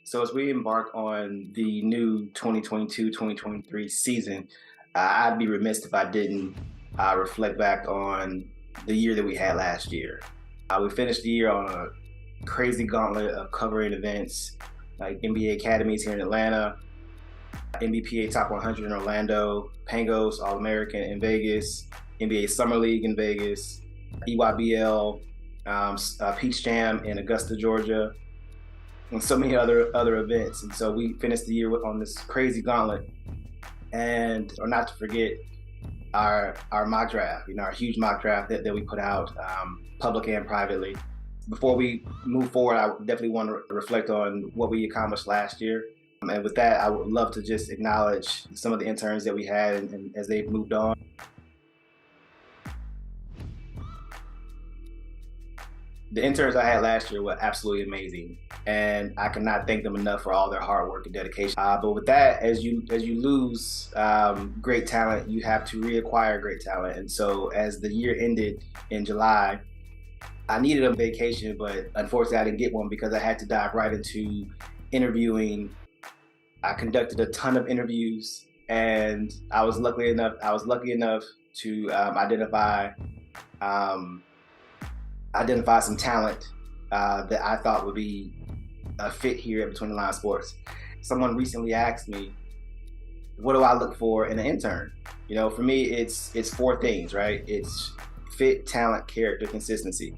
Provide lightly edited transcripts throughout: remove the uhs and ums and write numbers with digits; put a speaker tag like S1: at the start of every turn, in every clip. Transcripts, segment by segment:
S1: So as we embark on the new 2022-2023 season, I'd be remiss if I didn't reflect back on the year that we had last year. We finished the year on a crazy gauntlet of covering events like NBA Academies here in Atlanta, NBPA Top 100 in Orlando, Pangos All-American in Vegas, NBA Summer League in Vegas, EYBL, Peach Jam in Augusta, Georgia, and so many other events. And so we finished the year on this crazy gauntlet, and or not to forget our mock draft, our huge mock draft that we put out, public and privately. Before we move forward, I definitely want to reflect on what we accomplished last year. And with that, I would love to just acknowledge some of the interns that we had and as they've moved on. The interns I had last year were absolutely amazing, and I cannot thank them enough for all their hard work and dedication. But with that, as you lose great talent, you have to reacquire great talent. And so as the year ended in July, I needed a vacation, but unfortunately I didn't get one because I had to dive right into interviewing. I conducted a ton of interviews, and I was lucky enough to identify some talent that I thought would be a fit here at Between the Lines Sports. Someone recently asked me, what do I look for in an intern? For me, it's four things, right? It's fit, talent, character, consistency.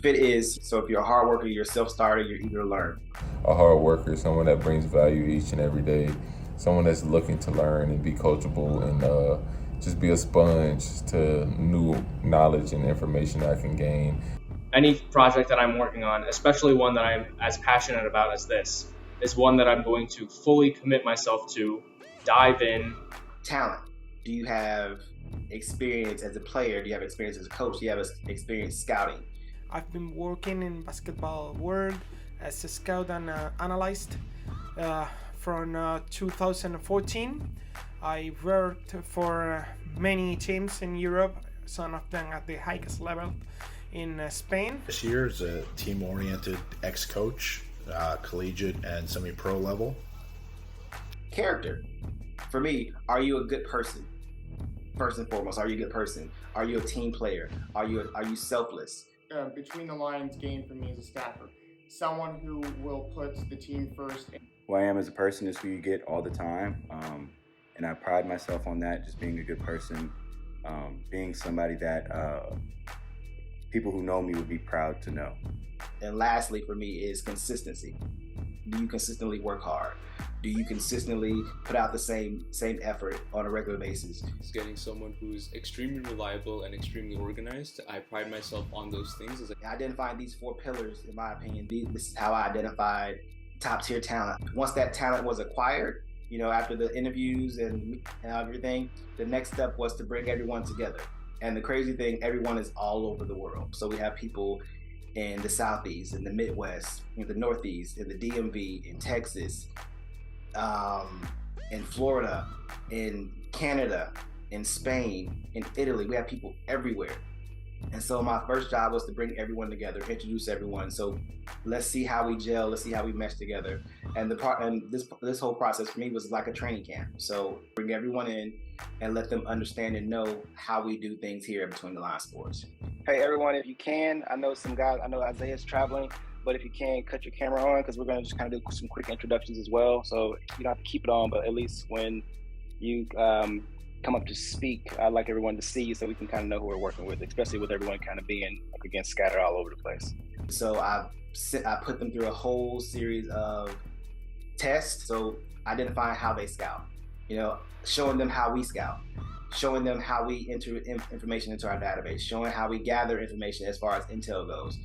S1: Fit is, so if you're a hard worker, you're a self-starter, you're eager to learn.
S2: A hard worker, someone that brings value each and every day, someone that's looking to learn and be coachable and just be a sponge to new knowledge and information I can gain.
S3: Any project that I'm working on, especially one that I'm as passionate about as this, is one that I'm going to fully commit myself to, dive in.
S1: Talent. Do you have experience as a player? Do you have experience as a coach? Do you have experience scouting?
S4: I've been working in basketball world as a scout and analyst from 2014. I worked for many teams in Europe, some of them at the highest level in Spain.
S5: This year is a team-oriented ex-coach, collegiate and semi-pro level.
S1: Character. For me, are you a good person? First and foremost, are you a good person? Are you a team player? Are you selfless?
S6: Between the lines game for me as a staffer. Someone who will put the team first.
S7: Who I am as a person is who you get all the time. And I pride myself on that, just being a good person, being somebody that people who know me would be proud to know.
S1: And lastly, for me, is consistency. Do you consistently work hard? Do you consistently put out the same effort on a regular basis?
S8: It's getting someone who's extremely reliable and extremely organized. I pride myself on those things.
S1: Identifying these four pillars, in my opinion, this is how I identified top tier talent. Once that talent was acquired, after the interviews and everything, the next step was to bring everyone together. And the crazy thing, everyone is all over the world. So we have people in the Southeast, in the Midwest, in the Northeast, in the DMV, in Texas, in Florida, in Canada, in Spain, in Italy. We have people everywhere. And so my first job was to bring everyone together, introduce everyone. So let's see how we gel, let's see how we mesh together. And this whole process for me was like a training camp. So bring everyone in and let them understand and know how we do things here at Between the Lines Sports. Hey everyone, if you can, I know Isaiah's traveling, but if you can, cut your camera on because we're going to just kind of do some quick introductions as well. So you don't have to keep it on, but at least when you come up to speak, I'd like everyone to see so we can kind of know who we're working with, especially with everyone kind of being, again, scattered all over the place. So I put them through a whole series of tests. So identifying how they scout, showing them how we scout, showing them how we enter information into our database, showing how we gather information as far as intel goes,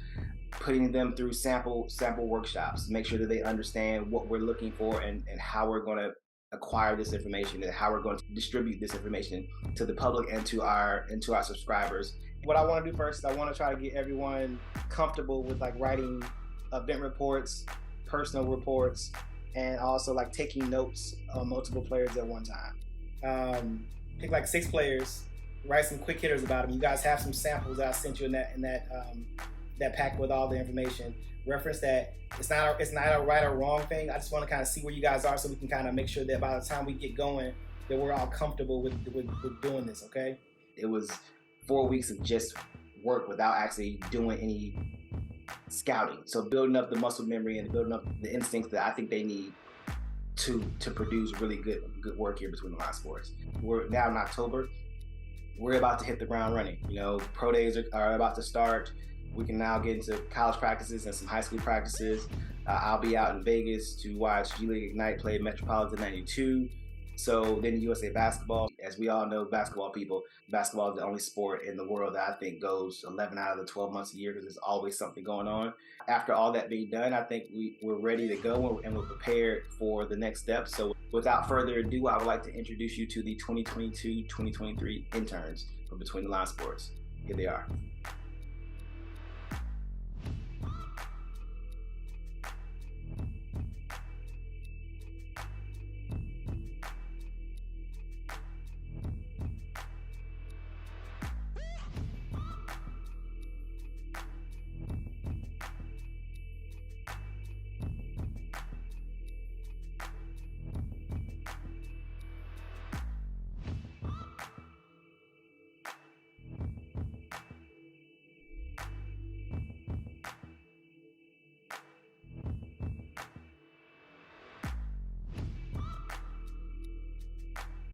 S1: putting them through sample workshops, make sure that they understand what we're looking for and how we're going to acquire this information and how we're going to distribute this information to the public and to our subscribers. What I want to do first is I want to try to get everyone comfortable with writing event reports, personal reports, and also taking notes on multiple players at one time. Pick 6 players, write some quick hitters about them. You guys have some samples that I sent you in that that packet with all the information. Reference that it's not a right or wrong thing. I just want to kind of see where you guys are so we can kind of make sure that by the time we get going, that we're all comfortable with doing this, okay? It was 4 weeks of just work without actually doing any scouting. So building up the muscle memory and building up the instincts that I think they need to produce really good work here between the Lines Sports. We're now in October. We're about to hit the ground running. You know, pro days are about to start. We can now get into college practices and some high school practices. I'll be out in Vegas to watch G League Ignite play Metropolitan 92. So then USA Basketball, as we all know, basketball people, basketball is the only sport in the world that I think goes 11 out of the 12 months a year because there's always something going on. After all that being done, I think we're ready to go and we're prepared for the next step. So without further ado, I would like to introduce you to the 2022-2023 interns from Between the Lines Sports. Here they are.